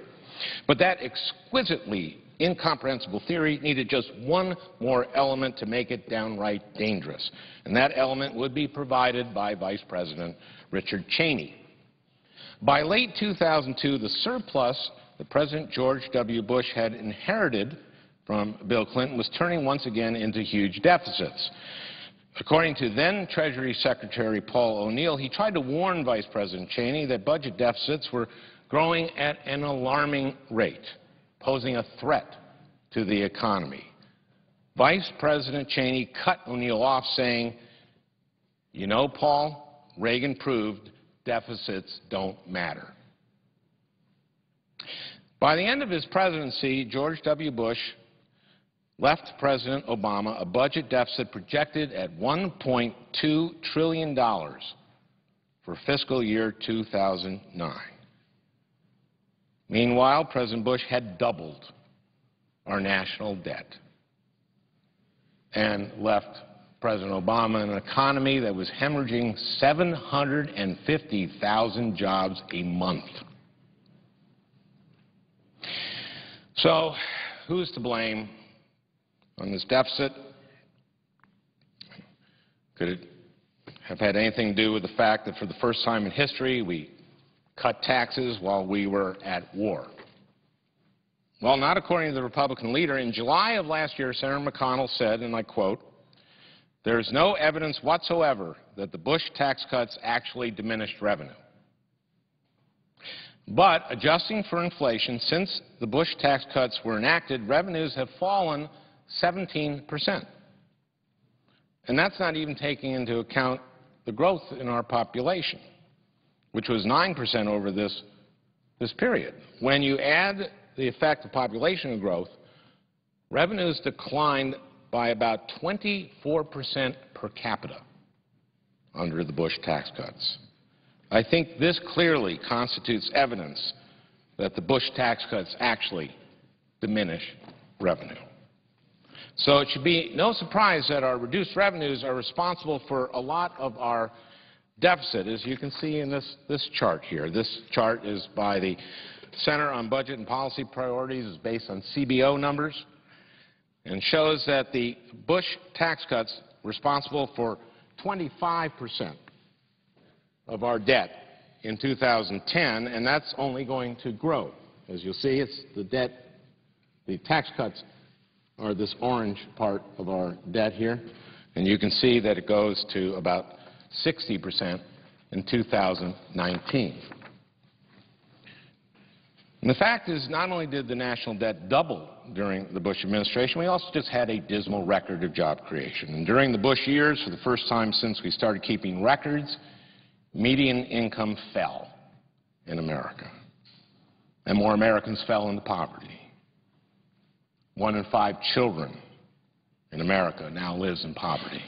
[SPEAKER 6] But that exquisitely incomprehensible theory needed just one more element to make it downright dangerous, and that element would be provided by Vice President Richard Cheney. By late 2002, the surplus that President George W. Bush had inherited from Bill Clinton was turning once again into huge deficits. According to then Treasury Secretary Paul O'Neill, he tried to warn Vice President Cheney that budget deficits were growing at an alarming rate, posing a threat to the economy. Vice President Cheney cut O'Neill off, saying, "You know, Paul, Reagan proved deficits don't matter. By the end of his presidency, George W. Bush left President Obama a budget deficit projected at $1.2 trillion for fiscal year 2009. Meanwhile, President Bush had doubled our national debt and left President Obama an economy that was hemorrhaging 750,000 jobs a month. So, who's to blame on this deficit? Could it have had anything to do with the fact that for the first time in history we cut taxes while we were at war? Well, not according to the Republican leader. In July of last year, Senator McConnell said, and I quote, "There is no evidence whatsoever that the Bush tax cuts actually diminished revenue. But adjusting for inflation, since the Bush tax cuts were enacted, revenues have fallen 17%. And that's not even taking into account the growth in our population, which was 9% over this period. When you add the effect of population growth, revenues declined by about 24% per capita under the Bush tax cuts. I think this clearly constitutes evidence that the Bush tax cuts actually diminish revenue. So it should be no surprise that our reduced revenues are responsible for a lot of our deficit, as you can see in this chart here. This chart is by the Center on Budget and Policy Priorities. It's based on CBO numbers and shows that the Bush tax cuts responsible for 25% of our debt in 2010, and that's only going to grow. As you'll see, it's the debt, the tax cuts are this orange part of our debt here, and you can see that it goes to about 60% in 2019. And the fact is, not only did the national debt double during the Bush administration, we also just had a dismal record of job creation. And during the Bush years, for the first time since we started keeping records, median income fell in America, and more Americans fell into poverty. 1 in 5 children in America now lives in poverty.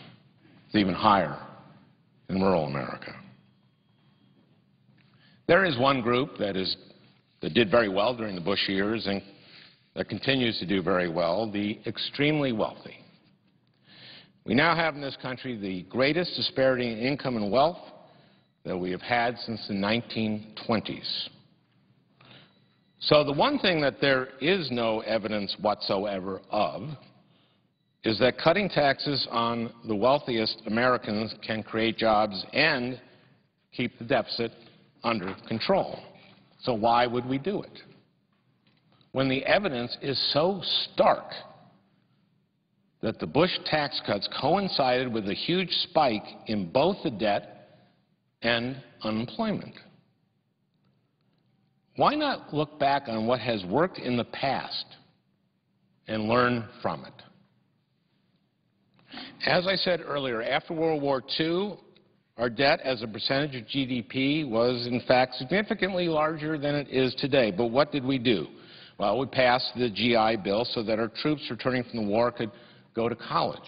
[SPEAKER 6] It's even higher in rural America. There is one group that did very well during the Bush years and that continues to do very well, the extremely wealthy. We now have in this country the greatest disparity in income and wealth that we have had since the 1920s. So the one thing that there is no evidence whatsoever of is that cutting taxes on the wealthiest Americans can create jobs and keep the deficit under control. So why would we do it when the evidence is so stark that the Bush tax cuts coincided with a huge spike in both the debt and unemployment? Why not look back on what has worked in the past and learn from it? As I said earlier, after World War II, our debt as a percentage of GDP was, in fact, significantly larger than it is today. But what did we do? Well, we passed the GI Bill so that our troops returning from the war could go to college.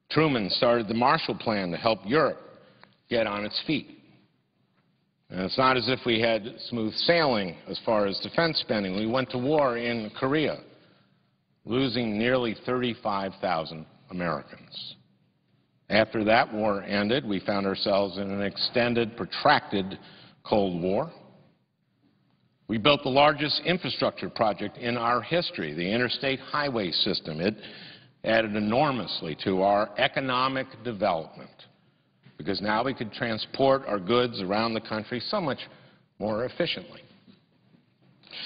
[SPEAKER 6] Truman started the Marshall Plan to help Europe get on its feet. And it's not as if we had smooth sailing as far as defense spending. We went to war in Korea, losing nearly 35,000 Americans. After that war ended, we found ourselves in an extended, protracted Cold War. We built the largest infrastructure project in our history, the interstate highway system. It added enormously to our economic development because now we could transport our goods around the country so much more efficiently.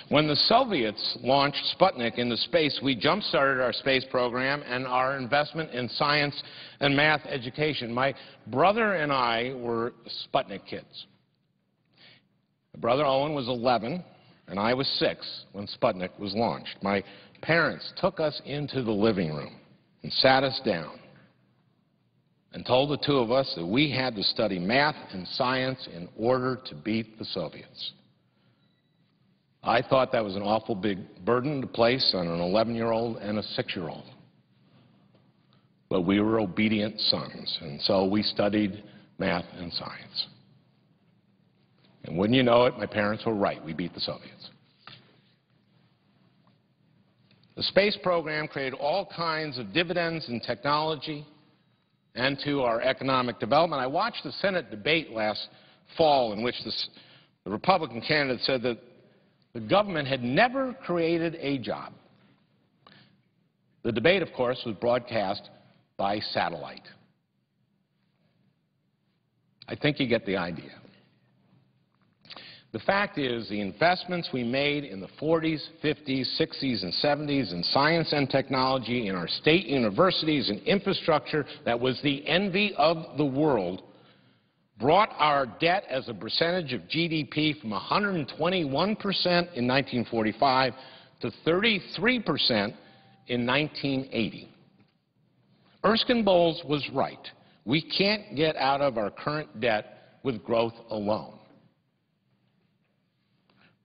[SPEAKER 6] When the Soviets launched Sputnik into space, we jump-started our space program and our investment in science and math education. My brother and I were Sputnik kids. My brother Owen was 11, and I was 6 when Sputnik was launched. My parents took us into the living room and sat us down and told the two of us that we had to study math and science in order to beat the Soviets. I thought that was an awful big burden to place on an 11-year-old and a 6-year-old. But we were obedient sons, and so we studied math and science. And wouldn't you know it, my parents were right. We beat the Soviets. The space program created all kinds of dividends in technology and to our economic development. I watched the Senate debate last fall in which the Republican candidate said that the government had never created a job. The debate, of course, was broadcast by satellite. I think you get the idea. The fact is, the investments we made in the 40s, 50s, 60s, and 70s in science and technology, in our state universities and infrastructure that was the envy of the world, brought our debt as a percentage of GDP from 121% in 1945 to 33% in 1980. Erskine Bowles was right. We can't get out of our current debt with growth alone.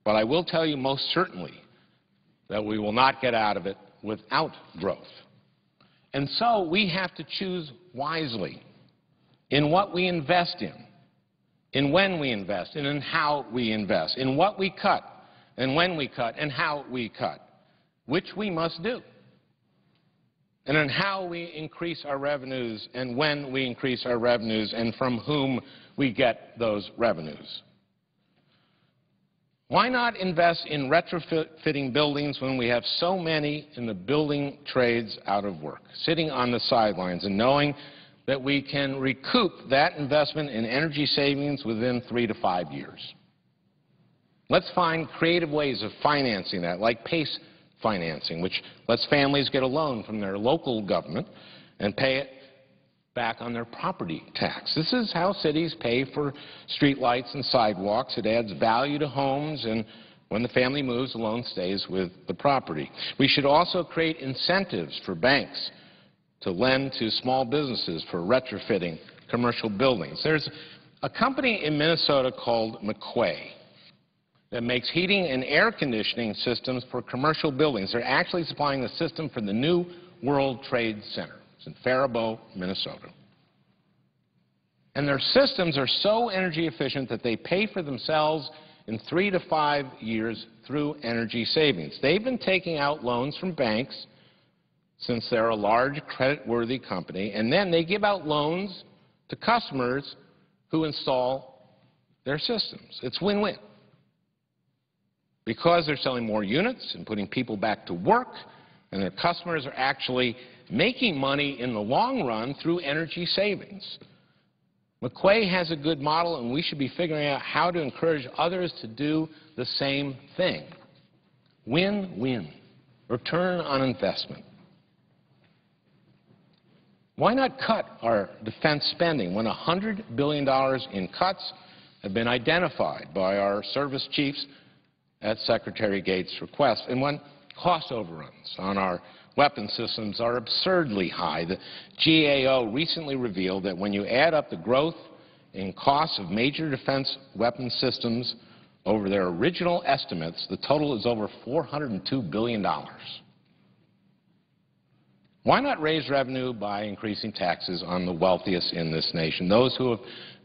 [SPEAKER 6] But I will tell you most certainly that we will not get out of it without growth. And so we have to choose wisely in what we invest in when we invest, and in how we invest, in what we cut, and when we cut, and how we cut, which we must do, and in how we increase our revenues, and when we increase our revenues, and from whom we get those revenues. Why not invest in retrofitting buildings when we have so many in the building trades out of work, sitting on the sidelines and knowing that we can recoup that investment in energy savings within 3 to 5 years? Let's find creative ways of financing that, like PACE financing, which lets families get a loan from their local government and pay it back on their property tax. This is how cities pay for street lights and sidewalks. It adds value to homes, and when the family moves, the loan stays with the property. We should also create incentives for banks to lend to small businesses for retrofitting commercial buildings. There's a company in Minnesota called McQuay that makes heating and air conditioning systems for commercial buildings. They're actually supplying the system for the new World Trade Center. It's in Faribault, Minnesota. And their systems are so energy efficient that they pay for themselves in 3 to 5 years through energy savings. They've been taking out loans from banks since they're a large credit-worthy company, and then they give out loans to customers who install their systems. It's win-win. Because they're selling more units and putting people back to work, and their customers are actually making money in the long run through energy savings. McQuay has a good model, and we should be figuring out how to encourage others to do the same thing. Win-win. Return on investment. Why not cut our defense spending when $100 billion in cuts have been identified by our service chiefs at Secretary Gates' request, and when cost overruns on our weapon systems are absurdly high? The GAO recently revealed that when you add up the growth in costs of major defense weapon systems over their original estimates, the total is over $402 billion. Why not raise revenue by increasing taxes on the wealthiest in this nation, those who have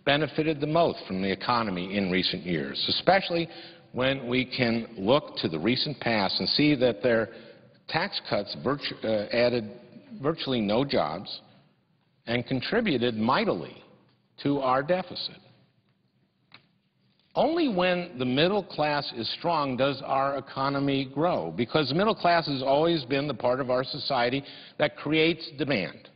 [SPEAKER 6] benefited the most from the economy in recent years, especially when we can look to the recent past and see that their tax cuts added virtually no jobs and contributed mightily to our deficit. Only when the middle class is strong does our economy grow, because the middle class has always been the part of our society that creates demand.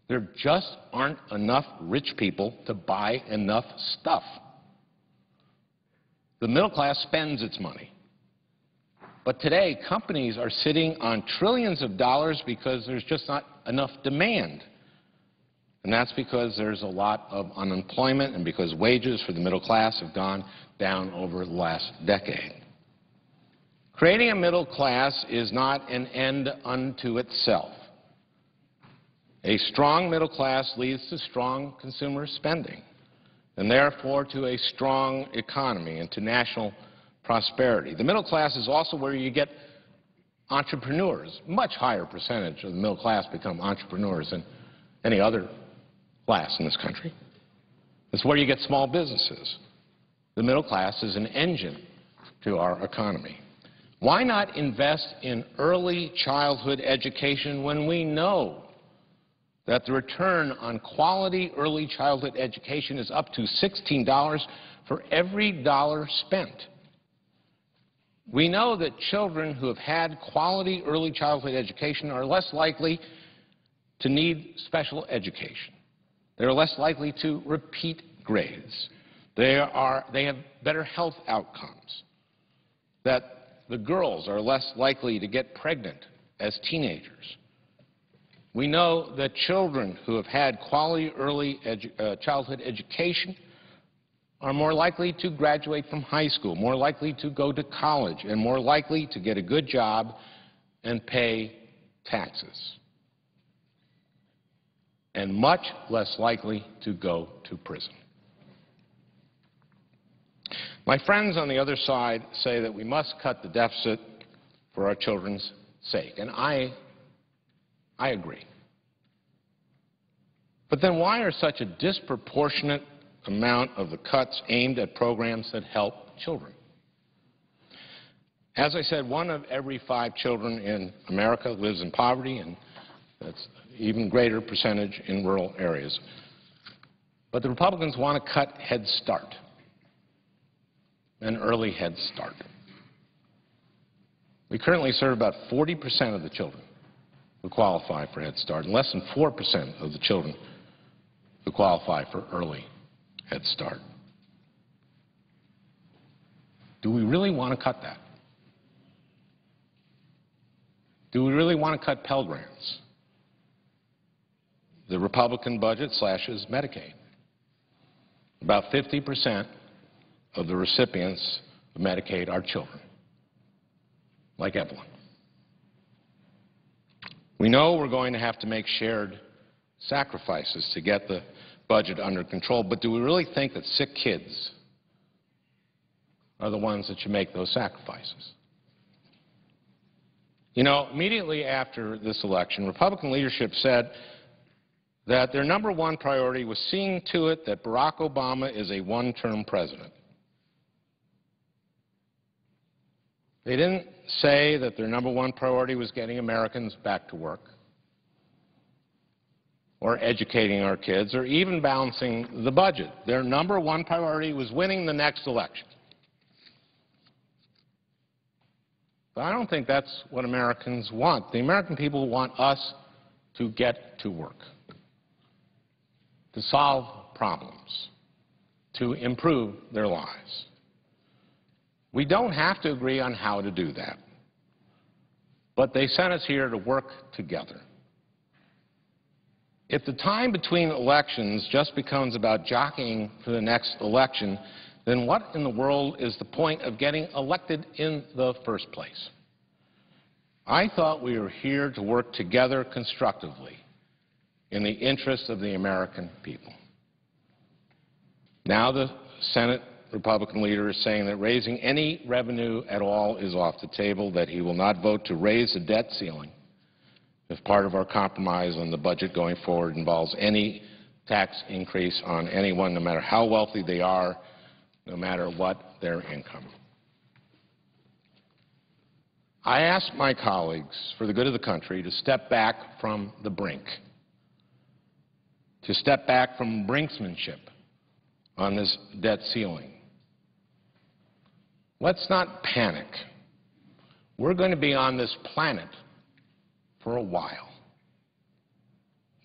[SPEAKER 6] There just aren't enough rich people to buy enough stuff. The middle class spends its money. But today, companies are sitting on trillions of dollars because there's just not enough demand. And that's because there's a lot of unemployment and because wages for the middle class have gone down over the last decade. Creating a middle class is not an end unto itself. A strong middle class leads to strong consumer spending, and therefore to a strong economy and to national prosperity. The middle class is also where you get entrepreneurs. Much higher percentage of the middle class become entrepreneurs than any other class in this country. It's where you get small businesses. The middle class is an engine to our economy. Why not invest in early childhood education when we know that the return on quality early childhood education is up to $16 for every dollar spent? We know that children who have had quality early childhood education are less likely to need special education. They're less likely to repeat grades. They have better health outcomes. That the girls are less likely to get pregnant as teenagers. We know that children who have had quality early childhood education are more likely to graduate from high school, more likely to go to college, and more likely to get a good job and pay taxes, and much less likely to go to prison. My friends on the other side say that we must cut the deficit for our children's sake, and I agree. But then why are such a disproportionate amount of the cuts aimed at programs that help children? As I said, 1 of every 5 children in America lives in poverty, and that's an even greater percentage in rural areas. But the Republicans want to cut Head Start, an early Head Start. We currently serve about 40% of the children who qualify for Head Start, and less than 4% of the children who qualify for early Head Start. Do we really want to cut that? Do we really want to cut Pell Grants? The Republican budget slashes Medicaid. About 50% of the recipients of Medicaid are children, like Evelyn. We know we're going to have to make shared sacrifices to get the budget under control, but do we really think that sick kids are the ones that should make those sacrifices? You know, immediately after this election, Republican leadership said that their #1 priority was seeing to it that Barack Obama is a one-term president. They didn't say that their #1 priority was getting Americans back to work, or educating our kids, or even balancing the budget. Their #1 priority was winning the next election. But I don't think that's what Americans want. The American people want us to get to work, to solve problems, to improve their lives. We don't have to agree on how to do that, but they sent us here to work together. If the time between elections just becomes about jockeying for the next election, then what in the world is the point of getting elected in the first place? I thought we were here to work together constructively in the interest of the American people. Now the Senate Republican leader is saying that raising any revenue at all is off the table, that he will not vote to raise the debt ceiling if part of our compromise on the budget going forward involves any tax increase on anyone, no matter how wealthy they are, no matter what their income. I ask my colleagues, for the good of the country, to step back from the brink, to step back from brinksmanship on this debt ceiling. Let's not panic. We're going to be on this planet for a while.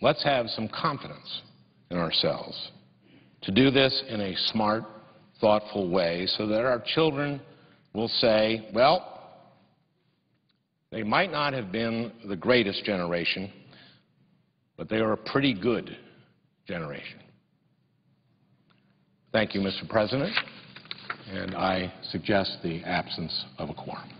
[SPEAKER 6] Let's have some confidence in ourselves to do this in a smart, thoughtful way so that our children will say, well, they might not have been the greatest generation, but they are a pretty good generation. Thank you, Mr. President, and I suggest the absence of a quorum.